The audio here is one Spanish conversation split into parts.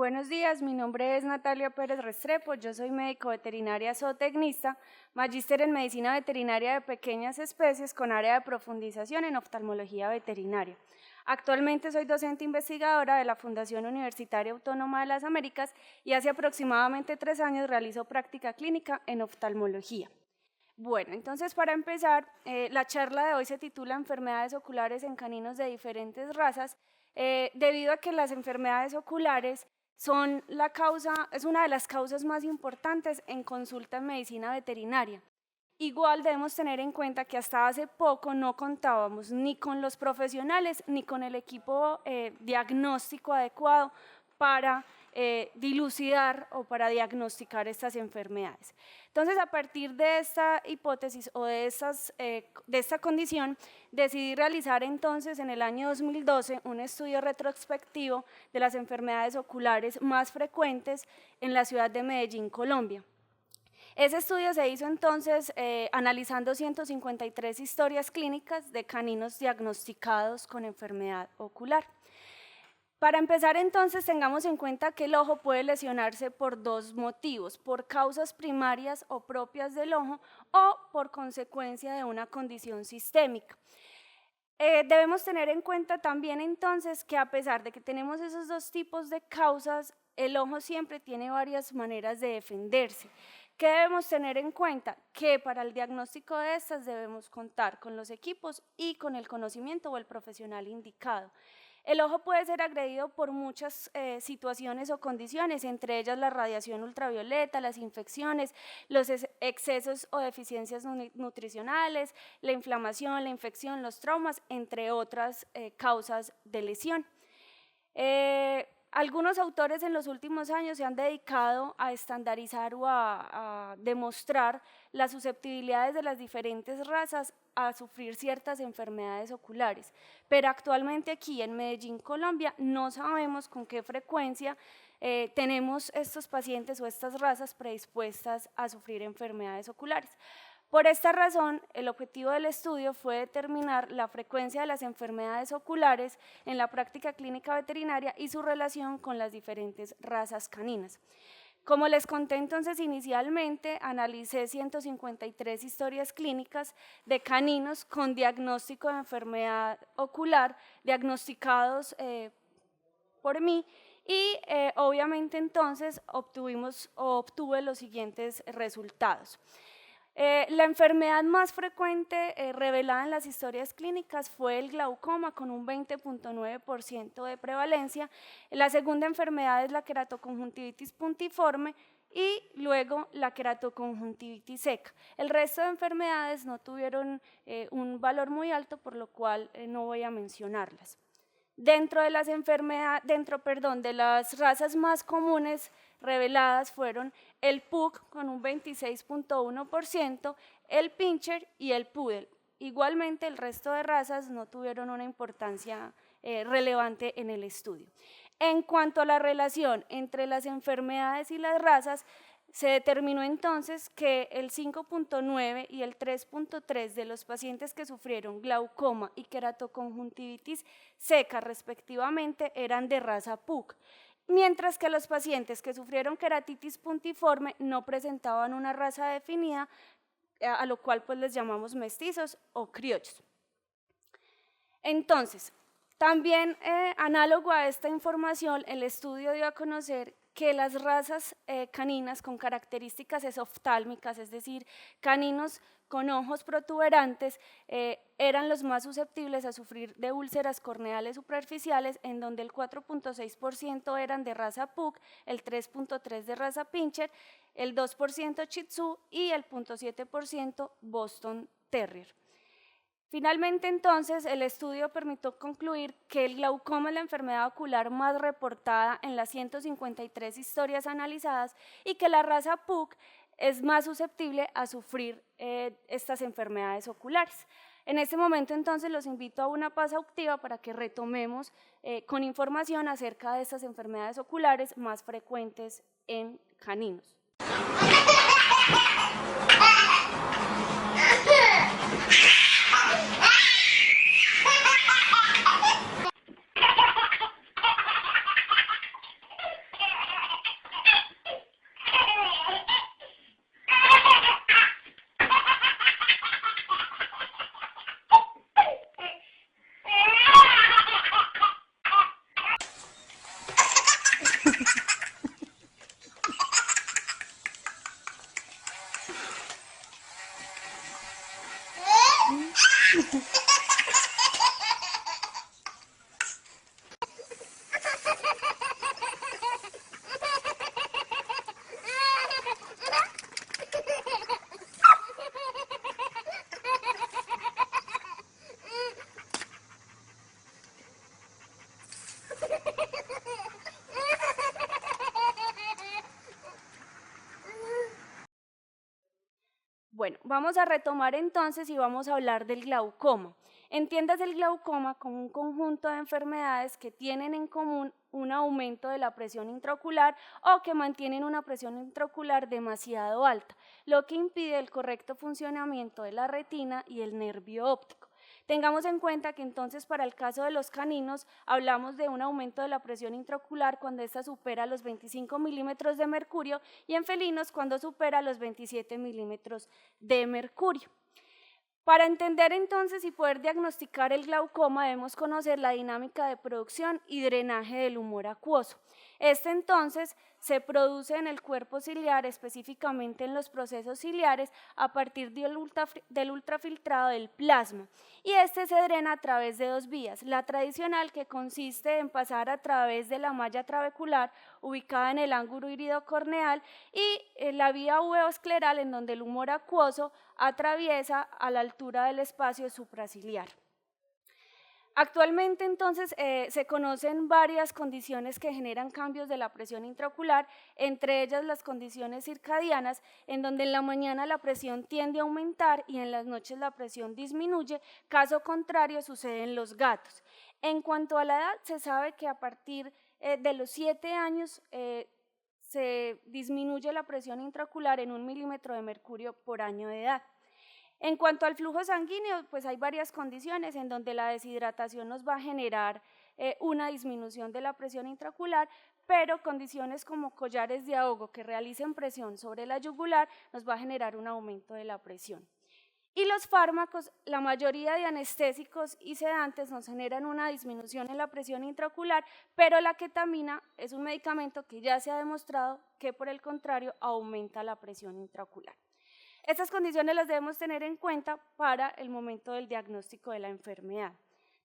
Buenos días, mi nombre es Natalia Pérez Restrepo, yo soy médico veterinaria zootecnista, magíster en medicina veterinaria de pequeñas especies con área de profundización en oftalmología veterinaria. Actualmente soy docente investigadora de la Fundación Universitaria Autónoma de las Américas y hace aproximadamente 3 años realizo práctica clínica en oftalmología. Bueno, entonces para empezar, la charla de hoy se titula Enfermedades oculares en caninos de diferentes razas, debido a que las enfermedades oculares es una de las causas más importantes en consulta en medicina veterinaria. Igual debemos tener en cuenta que hasta hace poco no contábamos ni con los profesionales ni con el equipo diagnóstico adecuado para dilucidar o para diagnosticar estas enfermedades. Entonces, a partir de esta hipótesis o de esta condición, decidí realizar entonces en el año 2012 un estudio retrospectivo de las enfermedades oculares más frecuentes en la ciudad de Medellín, Colombia. Ese estudio se hizo entonces analizando 153 historias clínicas de caninos diagnosticados con enfermedad ocular. Para empezar entonces tengamos en cuenta que el ojo puede lesionarse por 2 motivos, por causas primarias o propias del ojo o por consecuencia de una condición sistémica. Debemos tener en cuenta también entonces que a pesar de que tenemos esos 2 tipos de causas, el ojo siempre tiene varias maneras de defenderse. ¿Qué debemos tener en cuenta? Que para el diagnóstico de estas debemos contar con los equipos y con el conocimiento o el profesional indicado. El ojo puede ser agredido por muchas situaciones o condiciones, entre ellas la radiación ultravioleta, las infecciones, los excesos o deficiencias nutricionales, la inflamación, la infección, los traumas, entre otras causas de lesión. Algunos autores en los últimos años se han dedicado a estandarizar o a demostrar las susceptibilidades de las diferentes razas a sufrir ciertas enfermedades oculares, pero actualmente aquí en Medellín, Colombia, no sabemos con qué frecuencia tenemos estos pacientes o estas razas predispuestas a sufrir enfermedades oculares. Por esta razón, el objetivo del estudio fue determinar la frecuencia de las enfermedades oculares en la práctica clínica veterinaria y su relación con las diferentes razas caninas. Como les conté entonces inicialmente, analicé 153 historias clínicas de caninos con diagnóstico de enfermedad ocular, diagnosticados por mí, y obviamente entonces obtuve los siguientes resultados. La enfermedad más frecuente revelada en las historias clínicas fue el glaucoma con un 20.9% de prevalencia. La segunda enfermedad es la queratoconjuntivitis puntiforme y luego la queratoconjuntivitis seca. El resto de enfermedades no tuvieron un valor muy alto, por lo cual no voy a mencionarlas. Dentro de las razas más comunes reveladas fueron el Pug con un 26.1%, el Pinscher y el Poodle. Igualmente el resto de razas no tuvieron una importancia relevante en el estudio. En cuanto a la relación entre las enfermedades y las razas, se determinó entonces que el 5.9 y el 3.3 de los pacientes que sufrieron glaucoma y queratoconjuntivitis seca respectivamente eran de raza Pug, mientras que los pacientes que sufrieron queratitis puntiforme no presentaban una raza definida, a lo cual pues les llamamos mestizos o criollos. Entonces, también análogo a esta información, el estudio dio a conocer que las razas caninas con características esoftálmicas, es decir, caninos con ojos protuberantes, eran los más susceptibles a sufrir de úlceras corneales superficiales, en donde el 4.6% eran de raza Pug, el 3.3% de raza Pinscher, el 2% Shih Tzu y el 0.7% Boston Terrier. Finalmente, entonces, el estudio permitió concluir que el glaucoma es la enfermedad ocular más reportada en las 153 historias analizadas y que la raza Pug es más susceptible a sufrir estas enfermedades oculares. En este momento, entonces, los invito a una pausa activa para que retomemos con información acerca de estas enfermedades oculares más frecuentes en caninos. Bueno, vamos a retomar entonces y vamos a hablar del glaucoma. Entiendas el glaucoma como un conjunto de enfermedades que tienen en común un aumento de la presión intraocular o que mantienen una presión intraocular demasiado alta, lo que impide el correcto funcionamiento de la retina y el nervio óptico. Tengamos en cuenta que entonces para el caso de los caninos hablamos de un aumento de la presión intraocular cuando ésta supera los 25 milímetros de mercurio y en felinos cuando supera los 27 milímetros de mercurio. Para entender entonces y poder diagnosticar el glaucoma debemos conocer la dinámica de producción y drenaje del humor acuoso. Este entonces se produce en el cuerpo ciliar, específicamente en los procesos ciliares, a partir del ultrafiltrado del plasma. Y este se drena a través de dos vías, la tradicional que consiste en pasar a través de la malla trabecular ubicada en el ángulo iridocorneal y la vía uveoscleral en donde el humor acuoso atraviesa a la altura del espacio supraciliar. Actualmente entonces se conocen varias condiciones que generan cambios de la presión intraocular, entre ellas las condiciones circadianas, en donde en la mañana la presión tiende a aumentar y en las noches la presión disminuye, caso contrario sucede en los gatos. En cuanto a la edad, se sabe que a partir de los 7 años se disminuye la presión intraocular en 1 milímetro de mercurio por año de edad. En cuanto al flujo sanguíneo, pues hay varias condiciones en donde la deshidratación nos va a generar una disminución de la presión intraocular, pero condiciones como collares de ahogo que realicen presión sobre la yugular nos va a generar un aumento de la presión. Y los fármacos, la mayoría de anestésicos y sedantes nos generan una disminución en la presión intraocular, pero la ketamina es un medicamento que ya se ha demostrado que por el contrario aumenta la presión intraocular. Estas condiciones las debemos tener en cuenta para el momento del diagnóstico de la enfermedad.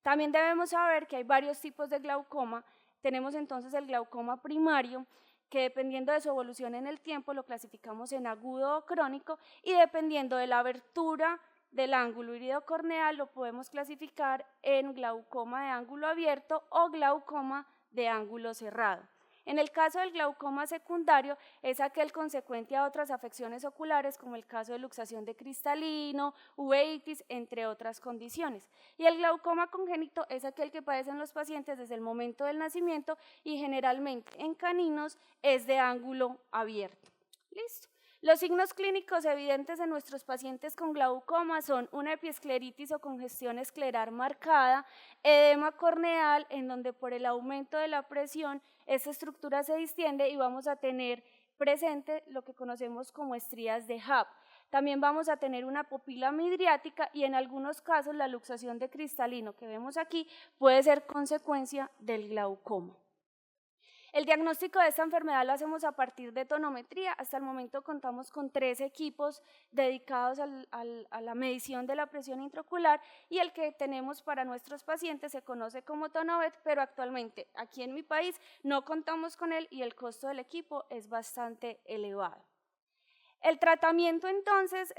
También debemos saber que hay varios tipos de glaucoma. Tenemos entonces el glaucoma primario, que dependiendo de su evolución en el tiempo lo clasificamos en agudo o crónico y dependiendo de la abertura del ángulo iridocorneal lo podemos clasificar en glaucoma de ángulo abierto o glaucoma de ángulo cerrado. En el caso del glaucoma secundario es aquel consecuente a otras afecciones oculares como el caso de luxación de cristalino, uveitis, entre otras condiciones. Y el glaucoma congénito es aquel que padecen los pacientes desde el momento del nacimiento y generalmente en caninos es de ángulo abierto. Listo. Los signos clínicos evidentes en nuestros pacientes con glaucoma son una epiescleritis o congestión escleral marcada, edema corneal, en donde por el aumento de la presión esta estructura se distiende y vamos a tener presente lo que conocemos como estrías de Hub. También vamos a tener una pupila midriática y en algunos casos la luxación de cristalino que vemos aquí puede ser consecuencia del glaucoma. El diagnóstico de esta enfermedad lo hacemos a partir de tonometría. Hasta el momento contamos con 3 equipos dedicados a la medición de la presión intraocular y el que tenemos para nuestros pacientes se conoce como Tonovet, pero actualmente aquí en mi país no contamos con él y el costo del equipo es bastante elevado. El tratamiento entonces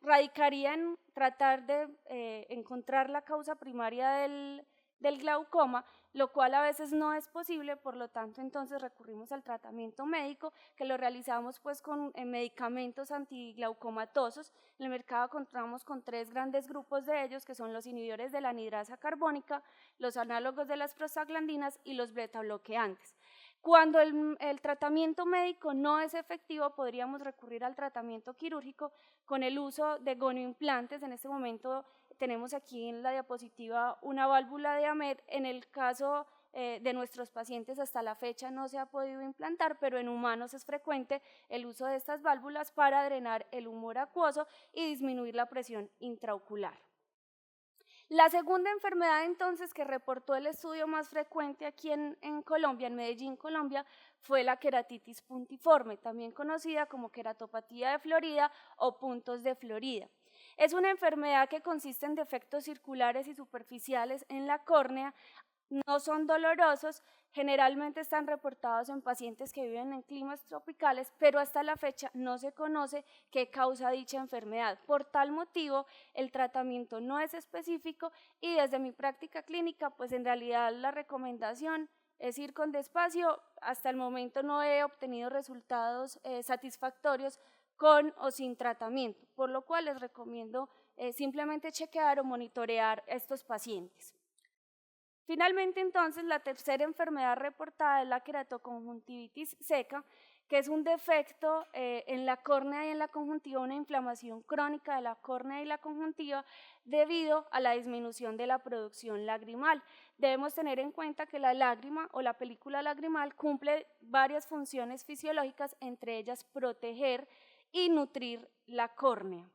radicaría en tratar de encontrar la causa primaria del glaucoma, lo cual a veces no es posible, por lo tanto entonces recurrimos al tratamiento médico que lo realizamos pues con medicamentos antiglaucomatosos. En el mercado contamos con 3 grandes grupos de ellos que son los inhibidores de la anhidrasa carbónica, los análogos de las prostaglandinas y los betabloqueantes. Cuando el tratamiento médico no es efectivo, podríamos recurrir al tratamiento quirúrgico con el uso de gonioimplantes. En este momento tenemos aquí en la diapositiva una válvula de AMED. En el caso de nuestros pacientes hasta la fecha no se ha podido implantar, pero en humanos es frecuente el uso de estas válvulas para drenar el humor acuoso y disminuir la presión intraocular. La segunda enfermedad entonces que reportó el estudio más frecuente aquí en Colombia, en Medellín, Colombia, fue la queratitis puntiforme, también conocida como queratopatía de Florida o puntos de Florida. Es una enfermedad que consiste en defectos circulares y superficiales en la córnea, no son dolorosos, generalmente están reportados en pacientes que viven en climas tropicales, pero hasta la fecha no se conoce qué causa dicha enfermedad. Por tal motivo, el tratamiento no es específico y desde mi práctica clínica, pues en realidad la recomendación es ir con despacio. Hasta el momento no he obtenido resultados satisfactorios con o sin tratamiento, por lo cual les recomiendo simplemente chequear o monitorear a estos pacientes. Finalmente, entonces, la tercera enfermedad reportada es la queratoconjuntivitis seca, que es un defecto en la córnea y en la conjuntiva, una inflamación crónica de la córnea y la conjuntiva debido a la disminución de la producción lagrimal. Debemos tener en cuenta que la lágrima o la película lagrimal cumple varias funciones fisiológicas, entre ellas proteger y nutrir la córnea.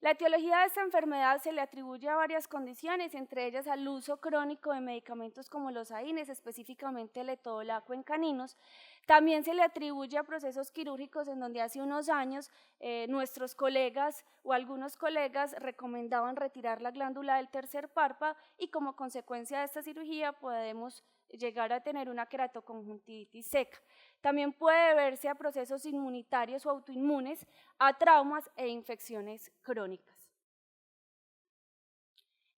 La etiología de esta enfermedad se le atribuye a varias condiciones, entre ellas al uso crónico de medicamentos como los AINES, específicamente el etodolaco en caninos. También se le atribuye a procesos quirúrgicos en donde hace unos años nuestros colegas o algunos colegas recomendaban retirar la glándula del tercer párpado y como consecuencia de esta cirugía podemos llegar a tener una queratoconjuntivitis seca. También puede deberse a procesos inmunitarios o autoinmunes, a traumas e infecciones crónicas.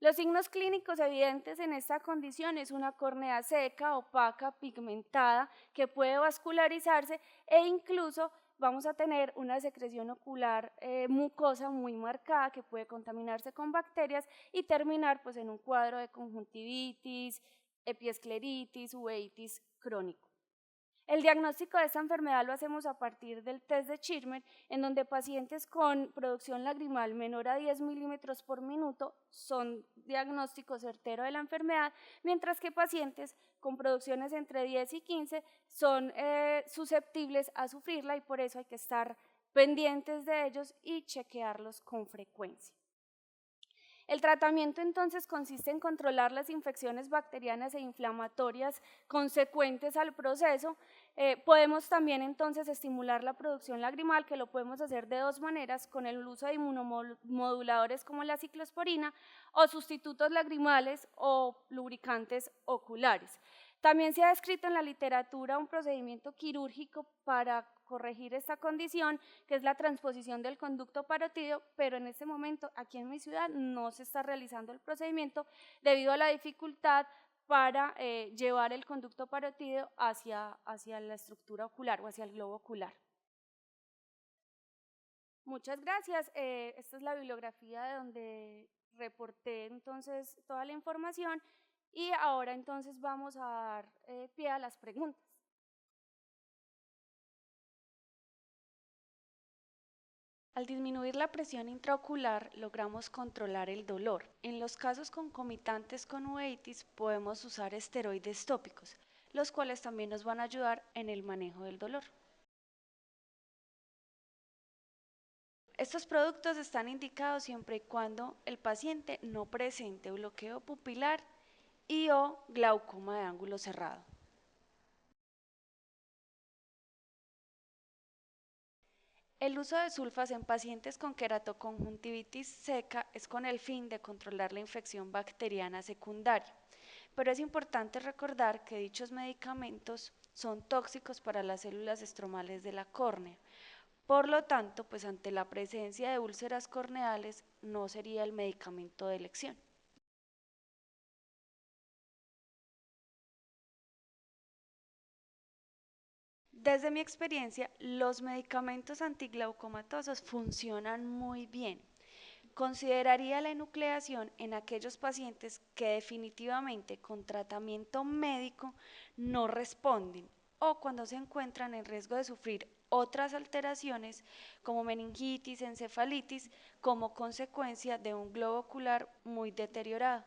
Los signos clínicos evidentes en esta condición es una córnea seca, opaca, pigmentada, que puede vascularizarse e incluso vamos a tener una secreción ocular mucosa muy marcada que puede contaminarse con bacterias y terminar pues, en un cuadro de conjuntivitis, epiescleritis, uveitis crónico. El diagnóstico de esta enfermedad lo hacemos a partir del test de Schirmer, en donde pacientes con producción lagrimal menor a 10 milímetros por minuto son diagnóstico certero de la enfermedad, mientras que pacientes con producciones entre 10 y 15 son susceptibles a sufrirla y por eso hay que estar pendientes de ellos y chequearlos con frecuencia. El tratamiento entonces consiste en controlar las infecciones bacterianas e inflamatorias consecuentes al proceso. Podemos también entonces estimular la producción lagrimal, que lo podemos hacer de dos maneras, con el uso de inmunomoduladores como la ciclosporina o sustitutos lagrimales o lubricantes oculares. También se ha descrito en la literatura un procedimiento quirúrgico para corregir esta condición, que es la transposición del conducto parótido, pero en este momento aquí en mi ciudad no se está realizando el procedimiento debido a la dificultad para llevar el conducto parótido hacia la estructura ocular o hacia el globo ocular. Muchas gracias. Esta es la bibliografía de donde reporté entonces toda la información y ahora entonces vamos a dar pie a las preguntas. Al disminuir la presión intraocular, logramos controlar el dolor. En los casos concomitantes con uveitis, podemos usar esteroides tópicos, los cuales también nos van a ayudar en el manejo del dolor. Estos productos están indicados siempre y cuando el paciente no presente bloqueo pupilar y o glaucoma de ángulo cerrado. El uso de sulfas en pacientes con queratoconjuntivitis seca es con el fin de controlar la infección bacteriana secundaria, pero es importante recordar que dichos medicamentos son tóxicos para las células estromales de la córnea. Por lo tanto, pues ante la presencia de úlceras corneales no sería el medicamento de elección. Desde mi experiencia, los medicamentos antiglaucomatosos funcionan muy bien. Consideraría la enucleación en aquellos pacientes que definitivamente con tratamiento médico no responden o cuando se encuentran en riesgo de sufrir otras alteraciones como meningitis, encefalitis, como consecuencia de un globo ocular muy deteriorado.